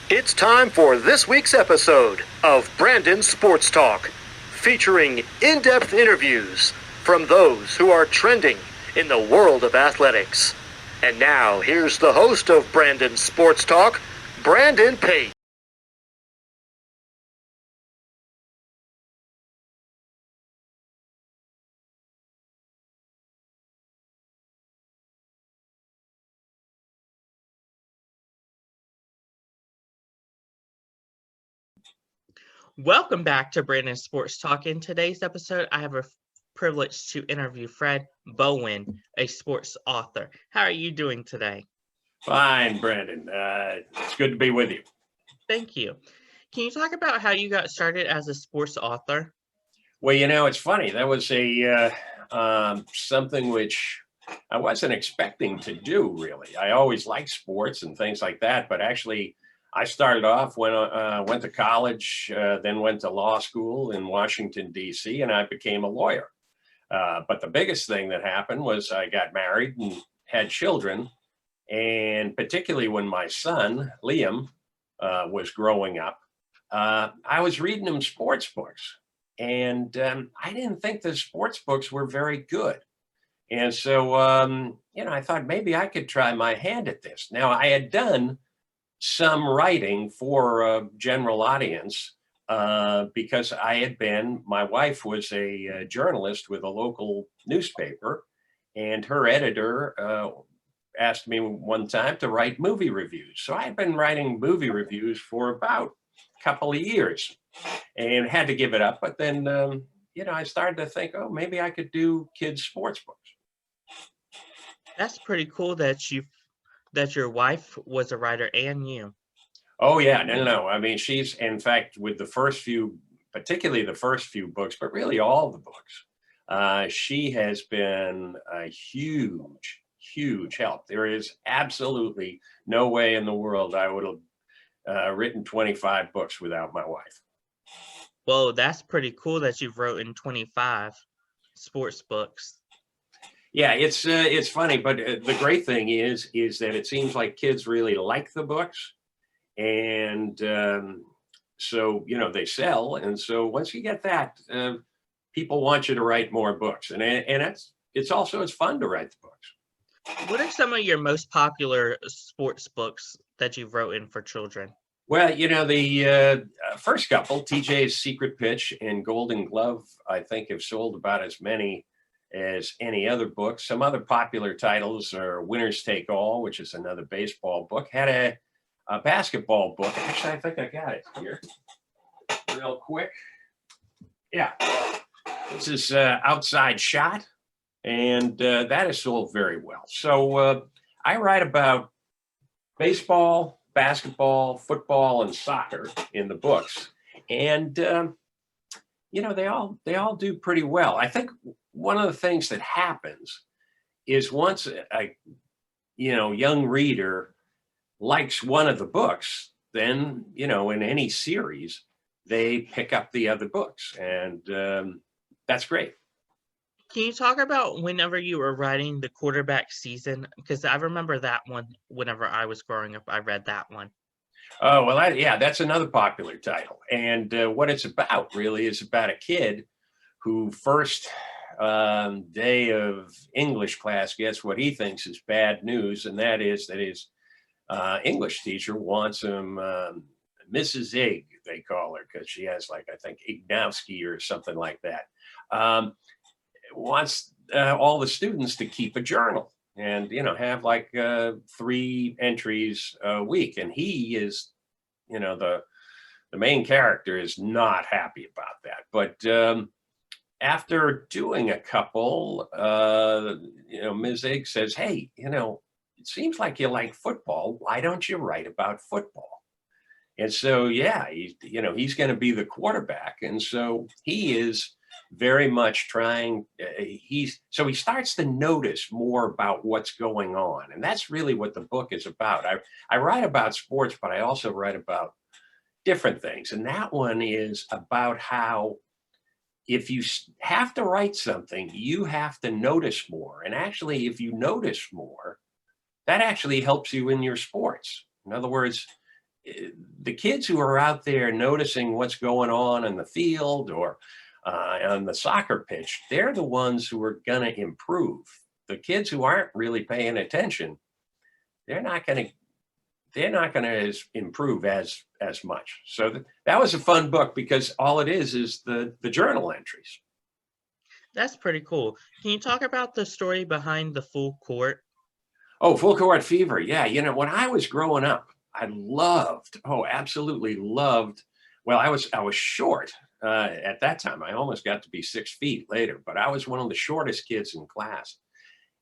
It's time for this week's episode of Brandon Sports Talk, featuring in-depth interviews from those who are trending in the world of athletics. And now, here's the host of Brandon Sports Talk, Brandon Pate. Welcome back to Brandon Sports Talk. In today's episode, I have a privilege to interview Fred Bowen, a sports author. How are you doing today? Fine, Brandon. It's good to be with you. Thank you. Can you talk about how you got started as a sports author? Well, it's funny. That was something which I wasn't expecting to do, really. I always liked sports and things like that, but actually, I started off when I went to college, then went to law school in Washington, D.C., and I became a lawyer. But the biggest thing that happened was I got married and had children, and particularly when my son, Liam, was growing up, I was reading him sports books. And I didn't think the sports books were very good. And so, I thought maybe I could try my hand at this. Now, I had done some writing for a general audience because my wife was a journalist with a local newspaper, and her editor asked me one time to write movie reviews. So I had been writing movie reviews for about a couple of years and had to give it up. But then, I started to think, oh, maybe I could do kids' sports books. That's pretty cool that your wife was a writer and you. Oh, yeah. No. I mean, she's, in fact, with particularly the first few books, but really all the books, she has been a huge, huge help. There is absolutely no way in the world I would have written 25 books without my wife. Well, that's pretty cool that you've written 25 sports books. Yeah, it's funny, but the great thing is that it seems like kids really like the books, and so they sell, and so once you get that, people want you to write more books, and it's fun to write the books. What are some of your most popular sports books that you've written for children? Well, the first couple, TJ's Secret Pitch and Golden Glove, I think have sold about as many as any other book. Some other popular titles are Winners Take All, which is another baseball book. Had a basketball book. Actually, I think I got it here real quick. Yeah. This is Outside Shot, and that has sold very well. So I write about baseball, basketball, football, and soccer in the books, and they all do pretty well. I think one of the things that happens is once a young reader likes one of the books, then in any series they pick up the other books, and that's great. Can you talk about whenever you were writing the quarterback season? Because I remember that one whenever I was growing up, I read that one. Oh, well, that's another popular title. And what it's about really is about a kid who first day of English class gets what he thinks is bad news, and that is that his English teacher wants him, Mrs. Egg, they call her, because she has I think Ignowski or something like that. Wants all the students to keep a journal and have 3 entries a week, and he is the main character is not happy about that. But after doing a couple, Ms. Egg says, hey, it seems like you like football. Why don't you write about football? And so he's going to be the quarterback, and so he is very much trying. He starts to notice more about what's going on, and that's really what the book is about. I write about sports, but I also write about different things, and that one is about how if you have to write something, you have to notice more, and actually, if you notice more, that actually helps you in your sports. In other words, the kids who are out there noticing what's going on in the field or on the soccer pitch, they're the ones who are going to improve. The kids who aren't really paying attention, they're not going to improve as much. So that was a fun book because all it is the journal entries. That's pretty cool. Can you talk about the story behind the Full Court? Oh, Full Court Fever. Yeah. When I was growing up, I absolutely loved. Well, I was short at that time. I almost got to be 6 feet later, but I was one of the shortest kids in class.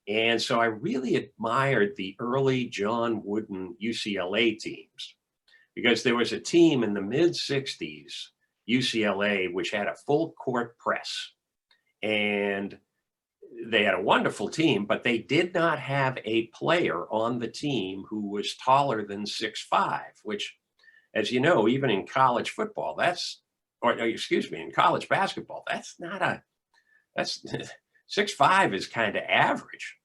And so I really admired the early John Wooden UCLA teams because there was a team in the mid 60s, UCLA, which had a full court press. And they had a wonderful team, but they did not have a player on the team who was taller than 6'5", which, as you know, even in college football, in college basketball, that's 6'5" is kind of average.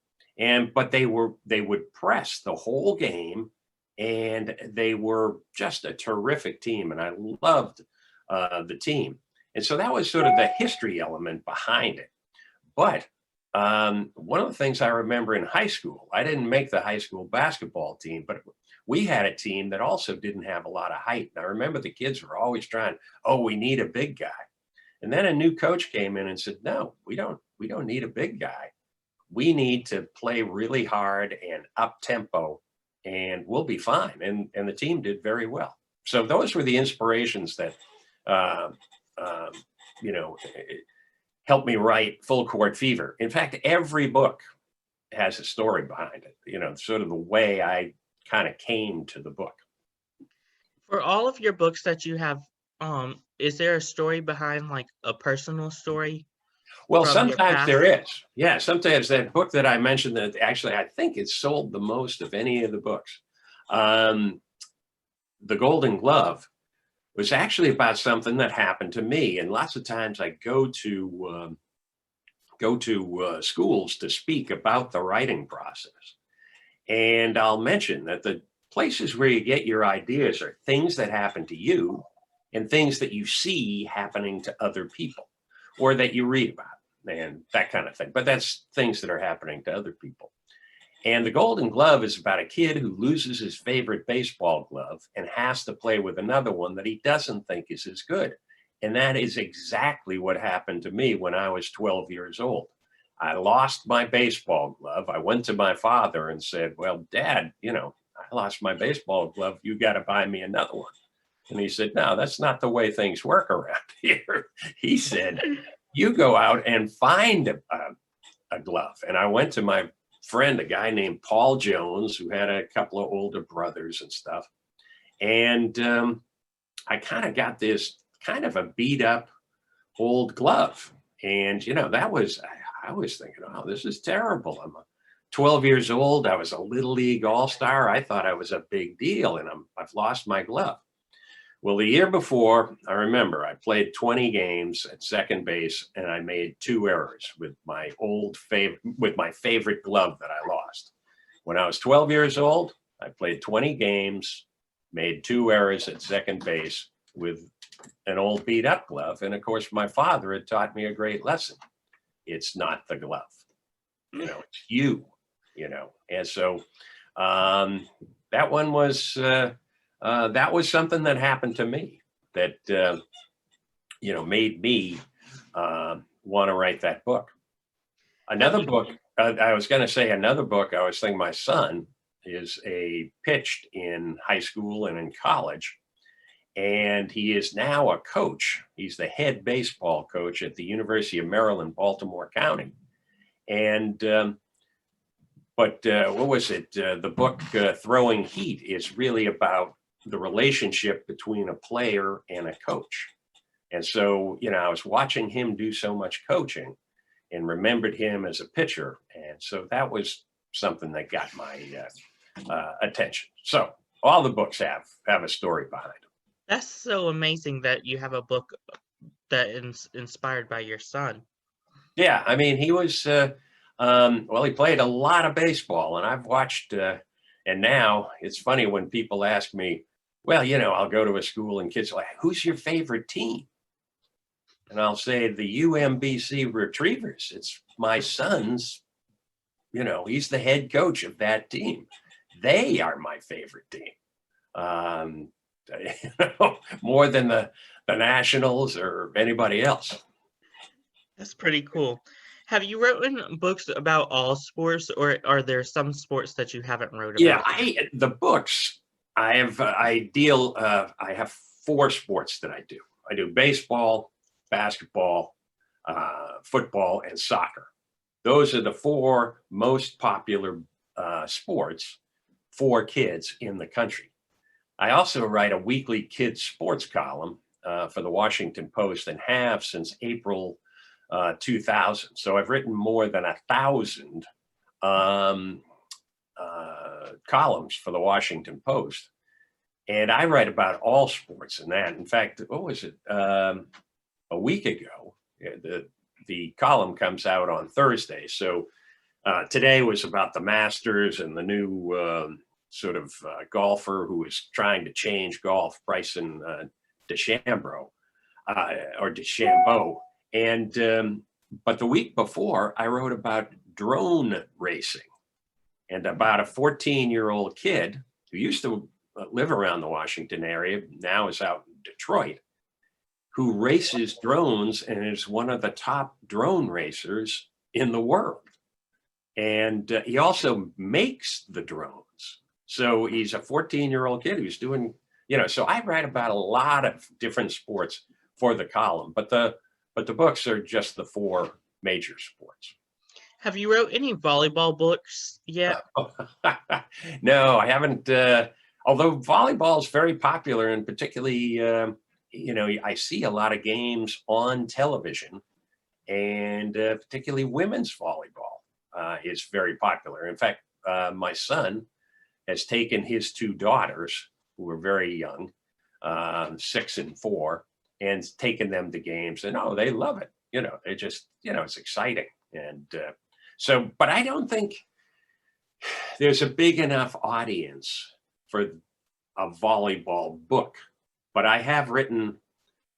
But they would press the whole game, and they were just a terrific team, and I loved the team. And so that was sort of the history element behind it. But one of the things I remember in high school, I didn't make the high school basketball team, but we had a team that also didn't have a lot of height. And I remember the kids were always trying, we need a big guy. And then a new coach came in and said, no, we don't need a big guy. We need to play really hard and up tempo, and we'll be fine. And the team did very well. So those were the inspirations that, helped me write Full Court Fever. In fact, every book has a story behind it, sort of the way I kind of came to the book. For all of your books that you have, is there a story behind, like a personal story? Well, sometimes there is. Yeah, sometimes that book that I mentioned that actually I think it sold the most of any of the books. The Golden Glove was actually about something that happened to me. And lots of times I go to schools to speak about the writing process. And I'll mention that the places where you get your ideas are things that happen to you and things that you see happening to other people or that you read about and that kind of thing. But that's things that are happening to other people. And The Golden Glove is about a kid who loses his favorite baseball glove and has to play with another one that he doesn't think is as good. And that is exactly what happened to me when I was 12 years old. I lost my baseball glove. I went to my father and said, well, Dad, I lost my baseball glove. You got to buy me another one. And he said, no, that's not the way things work around here. He said, you go out and find a glove. And I went to my friend, a guy named Paul Jones, who had a couple of older brothers and stuff. And I kind of got this kind of a beat up old glove. And, I was thinking, this is terrible. I'm 12 years old. I was a little league all-star. I thought I was a big deal, and I've lost my glove. Well, the year before, I remember I played 20 games at second base, and I made 2 errors with my favorite glove that I lost. When I was 12 years old, I played 20 games, made 2 errors at second base with an old beat up glove. And of course, my father had taught me a great lesson. It's not the glove, it's you, And so that one was, that was something that happened to me that, made me want to write that book. Another book, I was thinking my son is pitched in high school and in college, and he is now a coach. He's the head baseball coach at the University of Maryland, Baltimore County. And what was it? The book Throwing Heat is really about the relationship between a player and a coach. And so, I was watching him do so much coaching and remembered him as a pitcher. And so that was something that got my attention. So all the books have a story behind them. That's so amazing that you have a book that is inspired by your son. Yeah, I mean, he was, he played a lot of baseball, and I've watched, and now it's funny when people ask me, Well, I'll go to a school and kids are like, who's your favorite team? And I'll say the UMBC Retrievers. It's my son's, he's the head coach of that team. They are my favorite team. Um, more than the Nationals or anybody else. That's pretty cool. Have you written books about all sports, or are there some sports that you haven't wrote Yeah, about? the books. I have I have 4 sports that I do. I do baseball, basketball, football, and soccer. Those are the 4 most popular sports for kids in the country. I also write a weekly kids sports column for the Washington Post and have since April 2000. So I've written more than 1,000 columns for the Washington Post. And I write about all sports in that. In fact, what was it? A week ago, the column comes out on Thursday. So today was about the Masters and the new golfer who is trying to change golf, Bryson DeChambeau or DeChambeau. And but the week before, I wrote about drone racing and about a 14-year-old kid who used to live around the Washington area, now is out in Detroit, who races drones and is one of the top drone racers in the world. And he also makes the drones. So he's a 14-year-old kid who's doing, so I write about a lot of different sports for the column, but the books are just the 4 major sports. Have you wrote any volleyball books yet? No, I haven't. Although volleyball is very popular, and particularly, I see a lot of games on television, and particularly women's volleyball is very popular. In fact, my son has taken his 2 daughters, who are very young, 6 and 4, and taken them to games, and they love it. They just, it's exciting. And but I don't think there's a big enough audience for a volleyball book. But I have written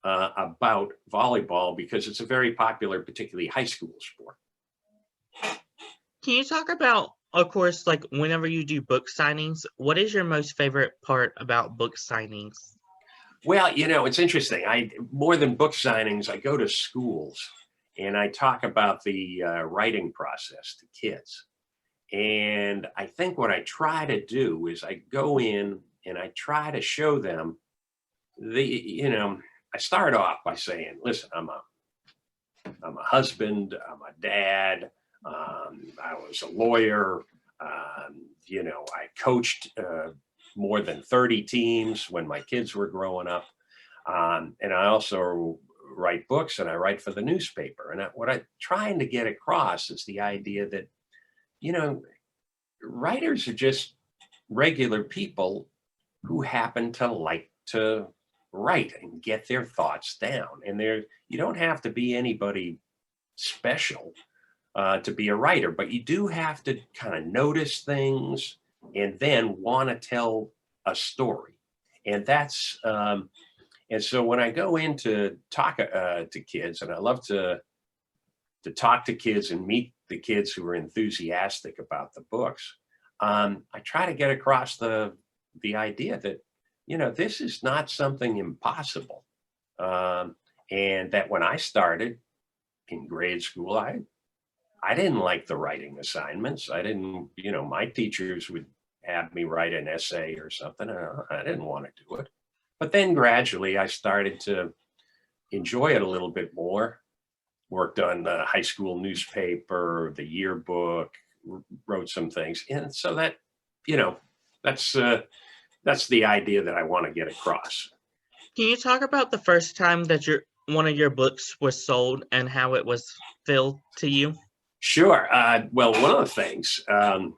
about volleyball because it's a very popular, particularly high school sport. Can you talk about, of course, like whenever you do book signings, what is your most favorite part about book signings? Well, it's interesting. More than book signings, I go to schools and I talk about the writing process to kids. And I think what I try to do is I go in and I try to show them I start off by saying, listen, I'm a husband, I'm a dad, I was a lawyer, I coached more than 30 teams when my kids were growing up. And I also write books and I write for the newspaper. And what I'm trying to get across is the idea that, writers are just regular people who happen to like to write and get their thoughts down. And you don't have to be anybody special to be a writer, but you do have to kind of notice things and then want to tell a story. And that's and so when I go in to talk to kids, and I love to talk to kids and meet the kids who are enthusiastic about the books, I try to get across the idea that, this is not something impossible. And that when I started in grade school, I didn't like the writing assignments. I didn't, my teachers would have me write an essay or something. I didn't want to do it. But then gradually I started to enjoy it a little bit more. Worked on the high school newspaper, the yearbook, wrote some things. And so that, that's the idea that I want to get across. Can you talk about the first time that one of your books was sold and how it was filled to you? Sure. Well, one of the things, the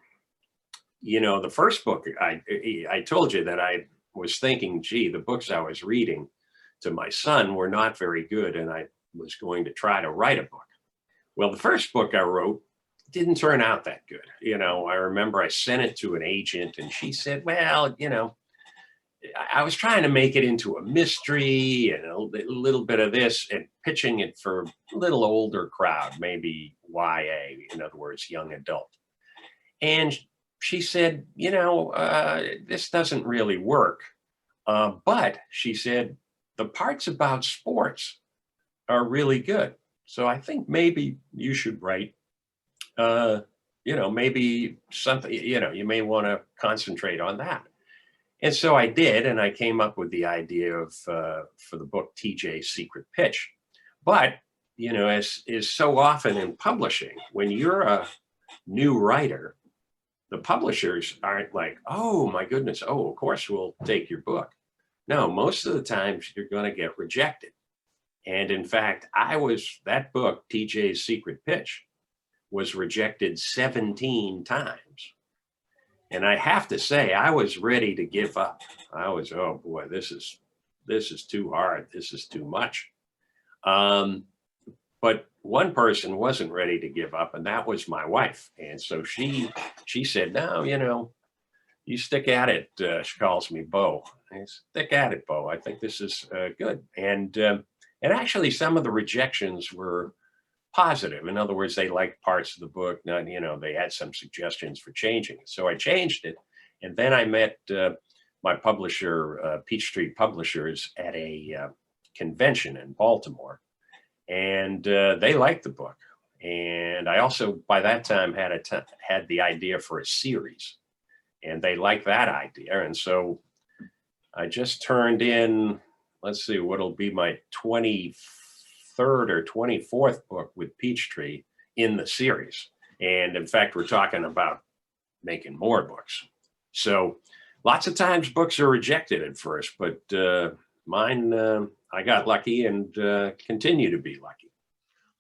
first book, I told you that I was thinking, the books I was reading to my son were not very good, and I was going to try to write a book. Well, the first book I wrote didn't turn out that good. I remember I sent it to an agent and she said, well, I was trying to make it into a mystery and a little bit of this and pitching it for a little older crowd, maybe YA, in other words, young adult. And she said, this doesn't really work. But she said, the parts about sports are really good. So I think maybe you should write, maybe something, you may want to concentrate on that. And so I did, and I came up with the idea of for the book TJ's Secret Pitch. But as is so often in publishing, when you're a new writer, the publishers aren't like, oh my goodness, of course we'll take your book. No, most of the times you're going to get rejected. And in fact, that book, TJ's Secret Pitch, was rejected 17 times. And I have to say, I was ready to give up. I was, oh boy, this is too hard. This is too much. But one person wasn't ready to give up, and that was my wife. And so she said, no, you stick at it. She calls me Bo. I stick at it, Bo. I think this is good. And actually, some of the rejections were positive. In other words, they liked parts of the book. They had some suggestions for changing it. So I changed it. And then I met my publisher, Peachtree Publishers, at a convention in Baltimore. And they liked the book. And I also, by that time, had the idea for a series. And they liked that idea. And so I just turned in, let's see, what'll be my 23rd or 24th book with Peachtree in the series. And in fact, we're talking about making more books. So lots of times books are rejected at first, but mine, I got lucky and continue to be lucky.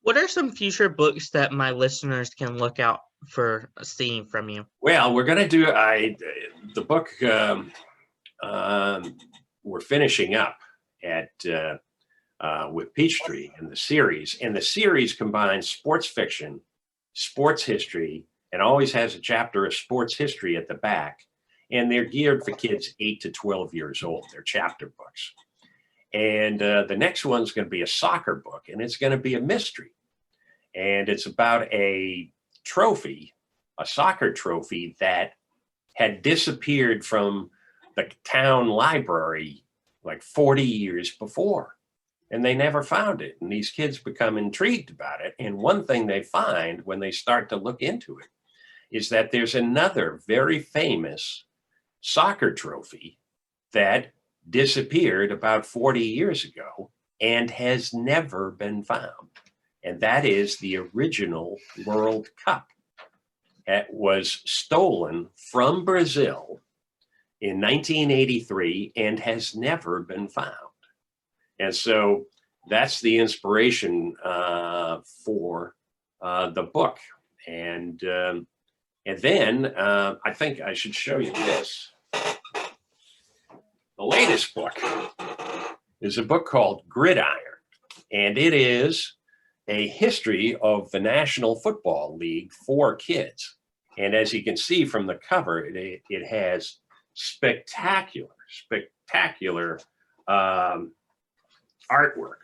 What are some future books that my listeners can look out for seeing from you? Well, we're going to do the book we're finishing up at with Peachtree in the series. And the series combines sports fiction, sports history, and always has a chapter of sports history at the back. And they're geared for kids 8 to 12 years old. They're chapter books. And the next one's going to be a soccer book, and it's going to be a mystery. And it's about a trophy, a soccer trophy that had disappeared from the town library like 40 years before. And they never found it. And these kids become intrigued about it. And one thing they find when they start to look into it is that there's another very famous soccer trophy that disappeared about 40 years ago and has never been found. And that is the original World Cup. It was stolen from Brazil in 1983 and has never been found. And so that's the inspiration for the book. And then I think I should show you this. The latest book is a book called Gridiron, and it is a history of the National Football League for kids. And as you can see from the cover, it has spectacular artwork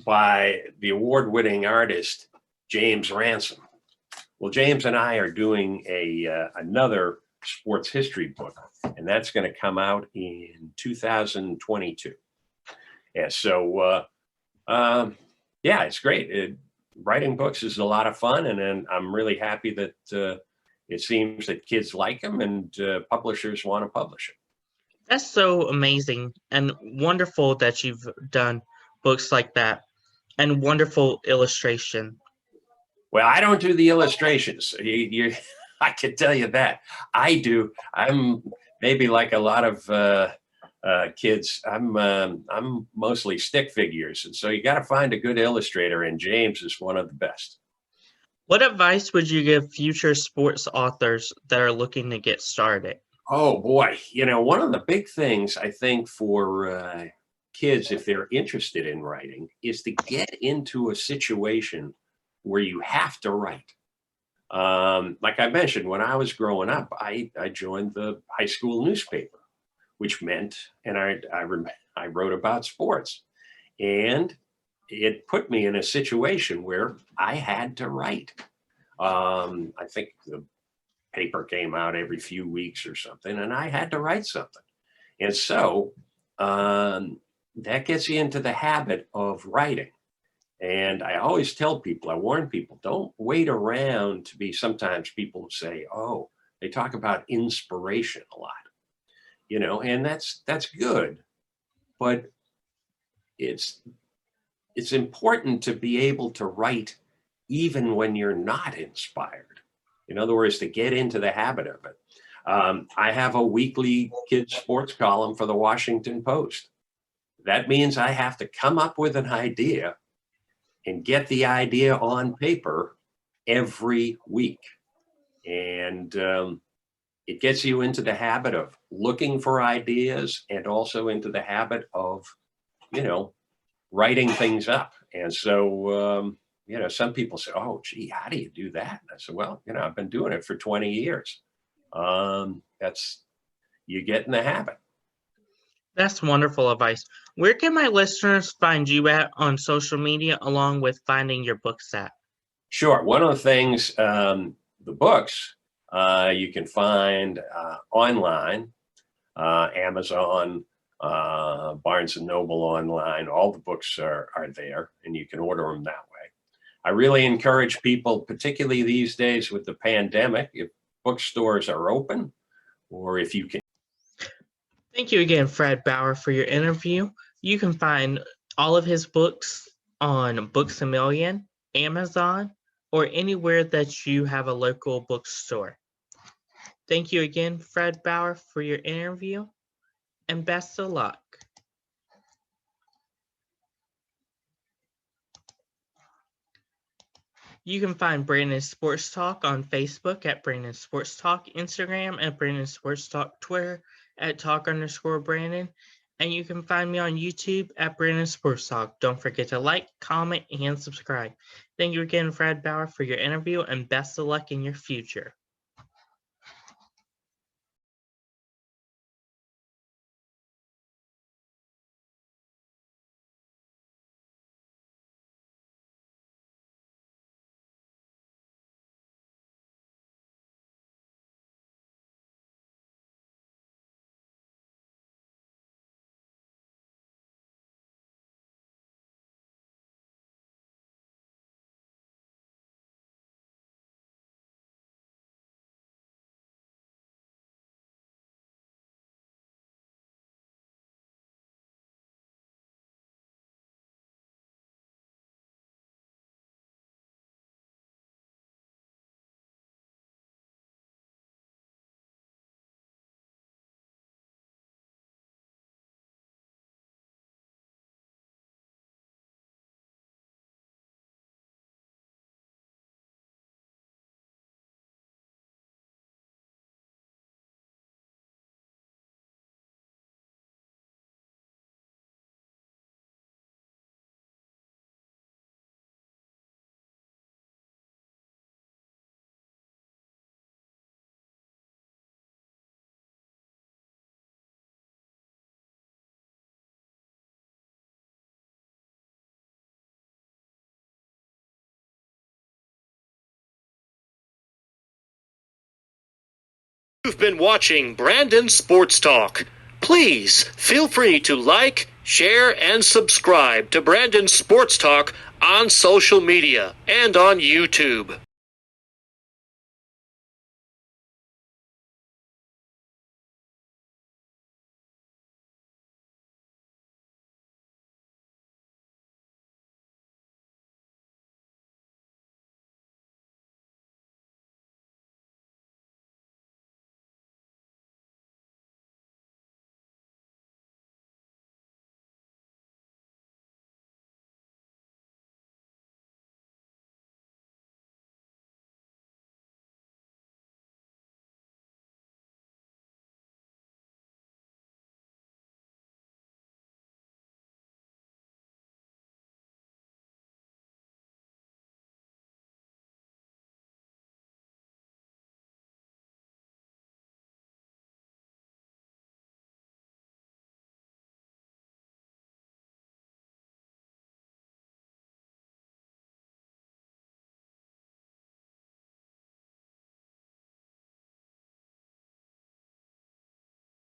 by the award-winning artist, James Ransom. Well, James and I are doing another sports history book, and that's going to come out in 2022. And so, yeah, it's great. Writing books is a lot of fun, and I'm really happy that it seems that kids like them and publishers want to publish it. That's so amazing and wonderful that you've done books like that, and wonderful illustration. Well, I don't do the illustrations. I can tell you that. I do. I'm maybe like a lot of kids. I'm mostly stick figures, and so you got to find a good illustrator, and James is one of the best. What advice would you give future sports authors that are looking to get started? Oh boy, one of the big things I think for kids, if they're interested in writing, is to get into a situation where you have to write. Like I mentioned, when I was growing up, I joined the high school newspaper. which meant, and I wrote about sports, and it put me in a situation where I had to write. I think the paper came out every few weeks or something, and I had to write something. And so that gets you into the habit of writing. And I always tell people, I warn people, don't wait around to be, sometimes people say, oh, they talk about inspiration a lot, and that's good. But it's important to be able to write even when you're not inspired. In other words, to get into the habit of it. I have a weekly kids sports column for the Washington Post. That means I have to come up with an idea and get the idea on paper every week. And it gets you into the habit of looking for ideas and also into the habit of, writing things up. And so, some people say, oh, gee, how do you do that? And I said, well, I've been doing it for 20 years. You get in the habit. That's wonderful advice. Where can my listeners find you at on social media, along with finding your books at? Sure. One of the things, the books, you can find online, Amazon, Barnes and Noble online. All the books are there, and you can order them that way. I really encourage people, particularly these days with the pandemic, if bookstores are open, or if you can. Thank you again, Fred Bowen, for your interview. You can find all of his books on Books A Million, Amazon, or anywhere that you have a local bookstore. Thank you again, Fred Bowen, for your interview, and best of luck. You can find Brandon Sports Talk on Facebook at Brandon Sports Talk, Instagram at Brandon Sports Talk, Twitter at Talk_Brandon, and you can find me on YouTube at Brandon Sports Talk. Don't forget to like, comment, and subscribe. Thank you again, Fred Bowen, for your interview, and best of luck in your future. You've been watching Brandon Sports Talk. Please feel free to like, share, and subscribe to Brandon Sports Talk on social media and on YouTube.